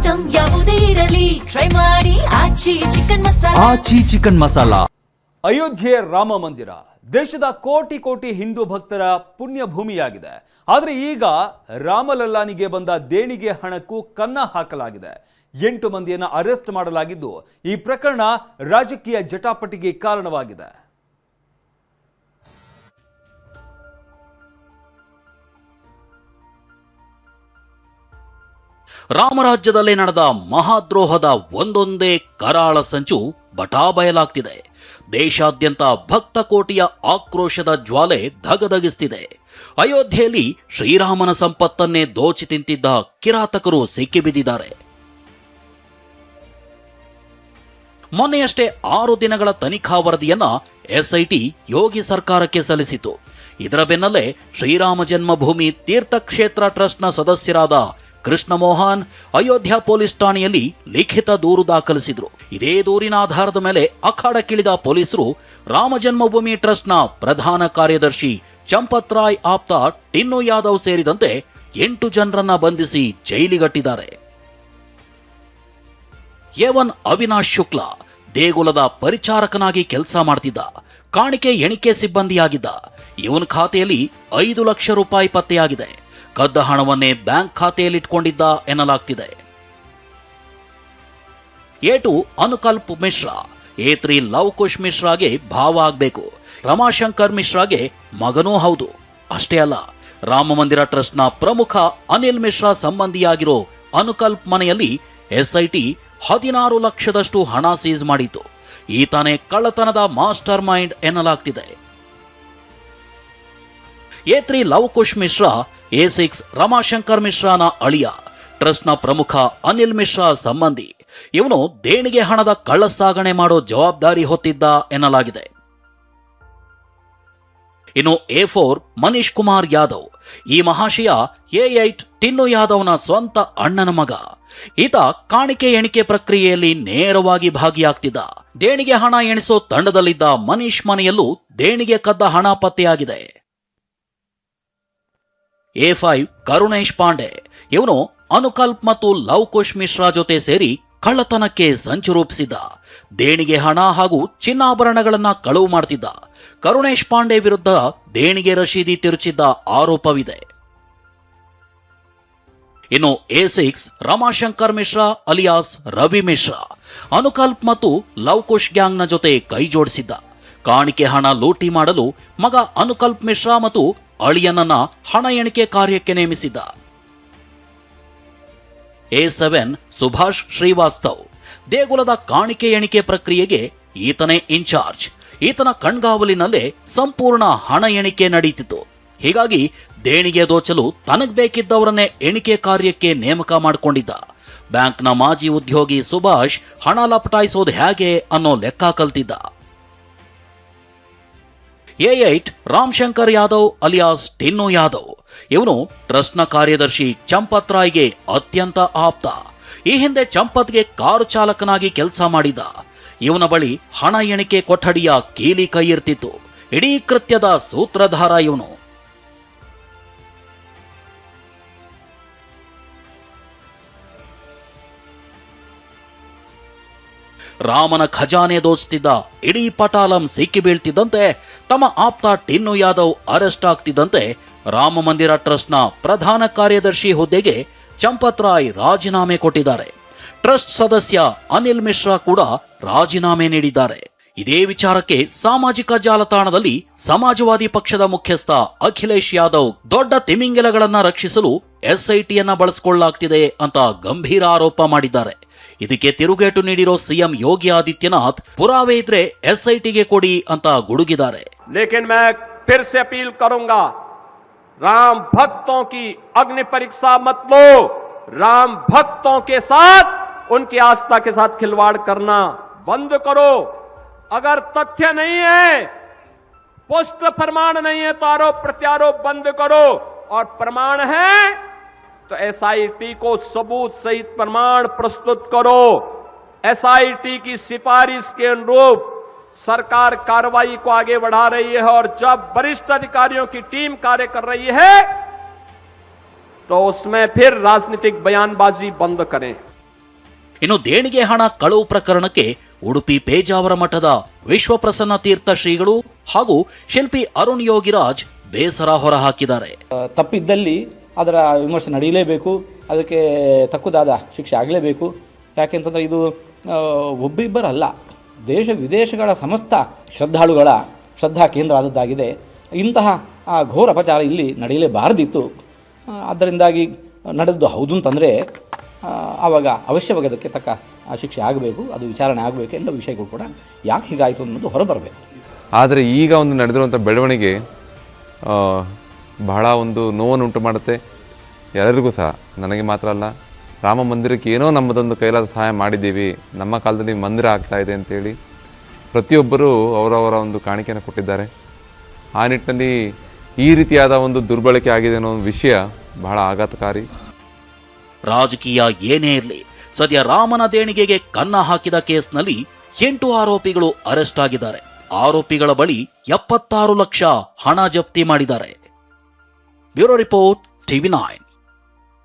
Item ಯಾವುದೇ ಇರಲಿ try ಮಾಡಿ ಆಚಿ ಚಿಕನ್ ಮಸಾಲಾ. ಅಯೋಧ್ಯೆ ರಾಮ ಮಂದಿರ ದೇಶದ ಕೋಟಿ ಕೋಟಿ ಹಿಂದೂ ಭಕ್ತರ ಪುಣ್ಯ ಭೂಮಿಯಾಗಿದೆ. ಆದರೆ ಈಗ ರಾಮಲಲ್ಲಾನಿಗೆ ಬಂದ ದೇಣಿಗೆ ಹಣಕ್ಕೂ ಕನ್ನ ಹಾಕಲಾಗಿದೆ. 8 ಮಂದಿಯನ್ನು ಅರೆಸ್ಟ್ ಮಾಡಲಾಗಿದ್ದು ಈ ಪ್ರಕರಣ ರಾಜಕೀಯ ಜಟಾಪಟಿಗೆ ಕಾರಣವಾಗಿದೆ. ರಾಮರಾಜ್ಯದಲ್ಲಿ ನಡೆದ ಮಹಾದ್ರೋಹದ ಒಂದೊಂದೇ ಕರಾಳ ಸಂಚು ಬಟಾಬಯಲಾಗ್ತಿದೆ. ದೇಶಾದ್ಯಂತ ಭಕ್ತ ಕೋಟಿಯ ಆಕ್ರೋಶದ ಜ್ವಾಲೆ ಧಗಧಗಿಸ್ತಿದೆ. ಅಯೋಧ್ಯೆಯಲ್ಲಿ ಶ್ರೀರಾಮನ ಸಂಪತ್ತನ್ನೇ ದೋಚಿ ತಿಂತಿದ್ದ ಕಿರಾತಕರು ಸಿಕ್ಕಿಬಿದ್ದಿದ್ದಾರೆ. ಮೊನ್ನೆಯಷ್ಟೇ 6 ದಿನಗಳ ತನಿಖಾ ವರದಿಯನ್ನ ಎಸ್ಐಟಿ ಯೋಗಿ ಸರ್ಕಾರಕ್ಕೆ ಸಲ್ಲಿಸಿತು. ಇದರ ಬೆನ್ನಲ್ಲೇ ಶ್ರೀರಾಮ ಜನ್ಮಭೂಮಿ ತೀರ್ಥಕ್ಷೇತ್ರ ಟ್ರಸ್ಟ್ನ ಸದಸ್ಯರಾದ ಕೃಷ್ಣ ಮೋಹನ್ ಅಯೋಧ್ಯ ಪೊಲೀಸ್ ಠಾಣೆಯಲ್ಲಿ ಲಿಖಿತ ದೂರು ದಾಖಲಿಸಿದ್ರು. ಇದೇ ದೂರಿನ ಆಧಾರದ ಮೇಲೆ ಅಖಾಡಕ್ಕಿಳಿದ ಪೊಲೀಸರು ರಾಮ ಜನ್ಮಭೂಮಿ ಟ್ರಸ್ಟ್ನ ಪ್ರಧಾನ ಕಾರ್ಯದರ್ಶಿ ಚಂಪತ್ ರಾಯ್ ಆಪ್ತ ಟಿನ್ನು ಯಾದವ್ ಸೇರಿದಂತೆ 8 ಜನರನ್ನ ಬಂಧಿಸಿ ಜೈಲಿಗಟ್ಟಿದ್ದಾರೆ. ಎ1 ಅವಿನಾಶ್ ಶುಕ್ಲಾ ದೇಗುಲದ ಪರಿಚಾರಕನಾಗಿ ಕೆಲಸ ಮಾಡ್ತಿದ್ದ. ಕಾಣಿಕೆ ಎಣಿಕೆ ಸಿಬ್ಬಂದಿಯಾಗಿದ್ದ. ಇವನ ಖಾತೆಯಲ್ಲಿ 5 ಲಕ್ಷ ರೂಪಾಯಿ ಪತ್ತೆಯಾಗಿದೆ. ಕದ್ದ ಹಣವನ್ನೇ ಬ್ಯಾಂಕ್ ಖಾತೆಯಲ್ಲಿಟ್ಕೊಂಡಿದ್ದ ಎನ್ನಲಾಗ್ತಿದೆ. ಎ2 ಅನುಕಲ್ಪ್ ಮಿಶ್ರಾ ಎ3 ಲವ್ ಕುಶ್ ಮಿಶ್ರಾಗೆ ಭಾವ ಆಗ್ಬೇಕು. ರಮಾಶಂಕರ್ ಮಿಶ್ರಾಗೆ ಮಗನೂ ಹೌದು. ಅಷ್ಟೇ ಅಲ್ಲ, ರಾಮ ಮಂದಿರ ಟ್ರಸ್ಟ್ನ ಪ್ರಮುಖ ಅನಿಲ್ ಮಿಶ್ರಾ ಸಂಬಂಧಿಯಾಗಿರೋ ಅನುಕಲ್ಪ್ ಮನೆಯಲ್ಲಿ ಎಸ್ಐಟಿ 16 ಲಕ್ಷದಷ್ಟು ಹಣ ಸೀಸ್ ಮಾಡಿತು. ಈತನೇ ಕಳ್ಳತನದ ಮಾಸ್ಟರ್ ಮೈಂಡ್ ಎನ್ನಲಾಗ್ತಿದೆ. ಎ3 ಲವ್ ಕುಶ್ ಮಿಶ್ರಾ ಎ6 ರಮಾಶಂಕರ್ ಮಿಶ್ರಾನ ಅಳಿಯ, ಟ್ರಸ್ಟ್ನ ಪ್ರಮುಖ ಅನಿಲ್ ಮಿಶ್ರಾ ಸಂಬಂಧಿ. ಇವನು ದೇಣಿಗೆ ಹಣದ ಕಳ್ಳ ಸಾಗಣೆ ಮಾಡೋ ಜವಾಬ್ದಾರಿ ಹೊತ್ತಿದ್ದ ಎನ್ನಲಾಗಿದೆ. ಇನ್ನು ಎ4 ಮನೀಶ್ ಕುಮಾರ್ ಯಾದವ್. ಈ ಮಹಾಶಯ ಎ8 ಟಿನ್ನು ಯಾದವ್ನ ಸ್ವಂತ ಅಣ್ಣನ ಮಗ. ಈತ ಕಾಣಿಕೆ ಎಣಿಕೆ ಪ್ರಕ್ರಿಯೆಯಲ್ಲಿ ನೇರವಾಗಿ ಭಾಗಿಯಾಗ್ತಿದ್ದ. ದೇಣಿಗೆ ಹಣ ಎಣಿಸೋ ತಂಡದಲ್ಲಿದ್ದ ಮನೀಶ್ ಮನೆಯಲ್ಲೂ ದೇಣಿಗೆ ಕದ್ದ ಹಣ ಪತ್ತೆಯಾಗಿದೆ. ಎ5 ಕರುಣೇಶ್ ಪಾಂಡೆ. ಇವನು ಅನುಕಲ್ಪ್ ಮತ್ತು ಲವ್ ಕುಶ್ ಮಿಶ್ರಾ ಜೊತೆ ಸೇರಿ ಕಳ್ಳತನಕ್ಕೆ ಸಂಚು ರೂಪಿಸಿದ್ದ. ದೇಣಿಗೆ ಹಣ ಹಾಗೂ ಚಿನ್ನಾಭರಣಗಳನ್ನ ಕಳವು ಮಾಡ್ತಿದ್ದ. ಕರುಣೇಶ್ ಪಾಂಡೆ ವಿರುದ್ಧ ದೇಣಿಗೆ ರಶೀದಿ ತಿರುಚಿದ್ದ ಆರೋಪವಿದೆ. ಇನ್ನು ಎ6 ರಮಾಶಂಕರ್ ಮಿಶ್ರಾ ಅಲಿಯಾಸ್ ರವಿ ಮಿಶ್ರಾ ಅನುಕಲ್ಪ್ ಮತ್ತು ಲವ್ ಕುಶ್ ಗ್ಯಾಂಗ್ನ ಜೊತೆ ಕೈ ಜೋಡಿಸಿದ್ದ. ಕಾಣಿಕೆ ಹಣ ಲೂಟಿ ಮಾಡಲು ಮಗ ಅನುಕಲ್ಪ್ ಮಿಶ್ರಾ ಮತ್ತು ಅಳಿಯನನ್ನ ಹಣ ಎಣಿಕೆ ಕಾರ್ಯಕ್ಕೆ ನೇಮಿಸಿದ್ದ. ಎ7 ಸುಭಾಷ್ ಶ್ರೀವಾಸ್ತವ್. ದೇಗುಲದ ಕಾಣಿಕೆ ಎಣಿಕೆ ಪ್ರಕ್ರಿಯೆಗೆ ಈತನೇ ಇನ್ಚಾರ್ಜ್. ಈತನ ಕಣ್ಗಾವಲಿನಲ್ಲೇ ಸಂಪೂರ್ಣ ಹಣ ಎಣಿಕೆ ನಡೀತಿತ್ತು. ಹೀಗಾಗಿ ದೇಣಿಗೆ ದೋಚಲು ತನಗ್ ಬೇಕಿದ್ದವರನ್ನೇ ಎಣಿಕೆ ಕಾರ್ಯಕ್ಕೆ ನೇಮಕ ಮಾಡಿಕೊಂಡಿದ್ದ. ಬ್ಯಾಂಕ್ನ ಮಾಜಿ ಉದ್ಯೋಗಿ ಸುಭಾಷ್ ಹಣ ಲಪಟಾಯಿಸೋದು ಹೇಗೆ ಅನ್ನೋ ಲೆಕ್ಕ ಕಲ್ತಿದ್ದ. ಎ8 ರಾಮಶಂಕರ್ ಯಾದವ್ ಅಲಿಯಾಸ್ ಟಿನ್ನು ಯಾದವ್. ಇವನು ಟ್ರಸ್ಟ್ನ ಕಾರ್ಯದರ್ಶಿ ಚಂಪತ್ ರಾಯ್ಗೆ ಅತ್ಯಂತ ಆಪ್ತ. ಈ ಹಿಂದೆ ಚಂಪತ್ಗೆ ಕಾರು ಚಾಲಕನಾಗಿ ಕೆಲಸ ಮಾಡಿದ್ದ. ಇವನ ಬಳಿ ಹಣ ಎಣಿಕೆ ಕೊಠಡಿಯ ಕೀಲಿ ಕೈ ಇರ್ತಿತ್ತು. ಇಡೀ ಕೃತ್ಯದ ಸೂತ್ರಧಾರ ಇವನು. ರಾಮನ ಖಜಾನೆ ದೋಚ್ತಿದ್ದ ಇಡೀ ಪಟಾಲಂ ಸಿಕ್ಕಿ ಬೀಳ್ತಿದ್ದಂತೆ ತಮ್ಮ ಆಪ್ತ ಟಿನ್ನು ಯಾದವ್ ಅರೆಸ್ಟ್ ಆಗ್ತಿದ್ದಂತೆ ರಾಮ ಮಂದಿರ ಟ್ರಸ್ಟ್ನ ಪ್ರಧಾನ ಕಾರ್ಯದರ್ಶಿ ಹುದ್ದೆಗೆ ಚಂಪತ್ ರಾಯ್ ರಾಜೀನಾಮೆ ಕೊಟ್ಟಿದ್ದಾರೆ. ಟ್ರಸ್ಟ್ ಸದಸ್ಯ ಅನಿಲ್ ಮಿಶ್ರಾ ಕೂಡ ರಾಜೀನಾಮೆ ನೀಡಿದ್ದಾರೆ. ಇದೇ ವಿಚಾರಕ್ಕೆ ಸಾಮಾಜಿಕ ಜಾಲತಾಣದಲ್ಲಿ ಸಮಾಜವಾದಿ ಪಕ್ಷದ ಮುಖ್ಯಸ್ಥ ಅಖಿಲೇಶ್ ಯಾದವ್ ದೊಡ್ಡ ತಿಮಿಂಗಿಲಗಳನ್ನ ರಕ್ಷಿಸಲು ಎಸ್ಐಟಿಯನ್ನ ಬಳಸಿಕೊಳ್ಳಲಾಗ್ತಿದೆ ಅಂತ ಗಂಭೀರ ಆರೋಪ ಮಾಡಿದ್ದಾರೆ. ಇದಕ್ಕೆ ತಿರುಗೇಟು ನೀಡಿರೋ ಸಿಎಂ ಯೋಗಿ ಆದಿತ್ಯನಾಥ್ ಪುರಾವೆ ಇದ್ರೆ ಎಸ್ಐಟಿಗೆ ಕೊಡಿ ಅಂತ ಗುಡುಗಿದ್ದಾರೆ. ಲೇಕಿನ್ ಮೈ ಫಿರ್ ಸೆ ಅಪೀಲ್ ಕरूंगा, राम भक्तों की अग्नि परीक्षा मत लो. राम भक्तों के साथ उनकी आस्था के साथ खिलवाड़ करना बंद करो. अगर तथ्य नहीं है, पुष्ट प्रमाण नहीं है तो आरोप प्रत्यारोप बंद करो. और प्रमाण है तो एसआईटी को सबूत सहित प्रमाण प्रस्तुत करो. एसआईटी की सिफारिश के अनुरूप सरकार कार्रवाई को आगे बढ़ा रही है और जब वरिष्ठ अधिकारियों की टीम कार्य कर रही है तो उसमें फिर राजनीतिक बयानबाजी बंद करें. ಇನ್ನು ದೇಣಿಗೆ ಹಣ ಕಳವು ಪ್ರಕರಣಕ್ಕೆ ಉಡುಪಿ ಪೇಜಾವರ ಮಠದ ವಿಶ್ವಪ್ರಸನ್ನ ತೀರ್ಥ ಶ್ರೀಗಳು ಹಾಗೂ ಶಿಲ್ಪಿ ಅರುಣ್ ಯೋಗಿರಾಜ್ ಬೇಸರ ಹೊರಹಾಕಿದ್ದಾರೆ. ತಪ್ಪಿದ್ದಲ್ಲಿ ಅದರ ವಿಮರ್ಶೆ ನಡೆಯಲೇಬೇಕು, ಅದಕ್ಕೆ ತಕ್ಕುದಾದ ಶಿಕ್ಷೆ ಆಗಲೇಬೇಕು. ಯಾಕೆಂತಂದರೆ ಇದು ಒಬ್ಬಿಬ್ಬರಲ್ಲ, ದೇಶ ವಿದೇಶಗಳ ಸಮಸ್ತ ಶ್ರದ್ಧಾಳುಗಳ ಶ್ರದ್ಧಾ ಕೇಂದ್ರ ಆದದ್ದಾಗಿದೆ. ಇಂತಹ ಘೋರ ಅಪಚಾರ ಇಲ್ಲಿ ನಡೆಯಲೇಬಾರದಿತ್ತು. ಆದ್ದರಿಂದಾಗಿ ನಡೆದು ಹೌದು ಅಂತಂದರೆ ಆವಾಗ ಅವಶ್ಯವಾಗಿ ಅದಕ್ಕೆ ತಕ್ಕ ಶಿಕ್ಷೆ ಆಗಬೇಕು, ಅದು ವಿಚಾರಣೆ ಆಗಬೇಕು. ಎಲ್ಲ ವಿಷಯಗಳು ಕೂಡ ಯಾಕೆ ಹೀಗಾಯಿತು ಅನ್ನೋದು ಹೊರಬರಬೇಕು. ಆದರೆ ಈಗ ಒಂದು ನಡೆದಿರುವಂಥ ಬೆಳವಣಿಗೆ ಬಹಳ ಒಂದು ನೋವನ್ನುಂಟು ಮಾಡುತ್ತೆ ಎಲ್ಲರಿಗೂ ಸಹ. ನನಗೆ ಮಾತ್ರ ಅಲ್ಲ, ರಾಮ ಮಂದಿರಕ್ಕೆ ಏನೋ ನಮ್ಮದೊಂದು ಕೈಲಾದ ಸಹಾಯ ಮಾಡಿದ್ದೀವಿ, ನಮ್ಮ ಕಾಲದಲ್ಲಿ ಮಂದಿರ ಆಗ್ತಾ ಇದೆ ಅಂತೇಳಿ ಪ್ರತಿಯೊಬ್ಬರೂ ಅವರವರ ಒಂದು ಕಾಣಿಕೆಯನ್ನು ಕೊಟ್ಟಿದ್ದಾರೆ. ಆ ನಿಟ್ಟಿನಲ್ಲಿ ಈ ರೀತಿಯಾದ ಒಂದು ದುರ್ಬಳಕೆ ಆಗಿದೆ ಅನ್ನೋ ಒಂದು ವಿಷಯ ಬಹಳ ಆಘಾತಕಾರಿ. ರಾಜಕೀಯ ಏನೇ ಇರಲಿ, ಸದ್ಯ ರಾಮನ ದೇಣಿಗೆಗೆ ಕನ್ನ ಹಾಕಿದ ಕೇಸ್ನಲ್ಲಿ 8 ಆರೋಪಿಗಳು ಅರೆಸ್ಟ್ ಆಗಿದ್ದಾರೆ. ಆರೋಪಿಗಳ ಬಳಿ 76 ಲಕ್ಷ ಹಣ ಜಪ್ತಿ ಮಾಡಿದ್ದಾರೆ. Bureau report, TV9.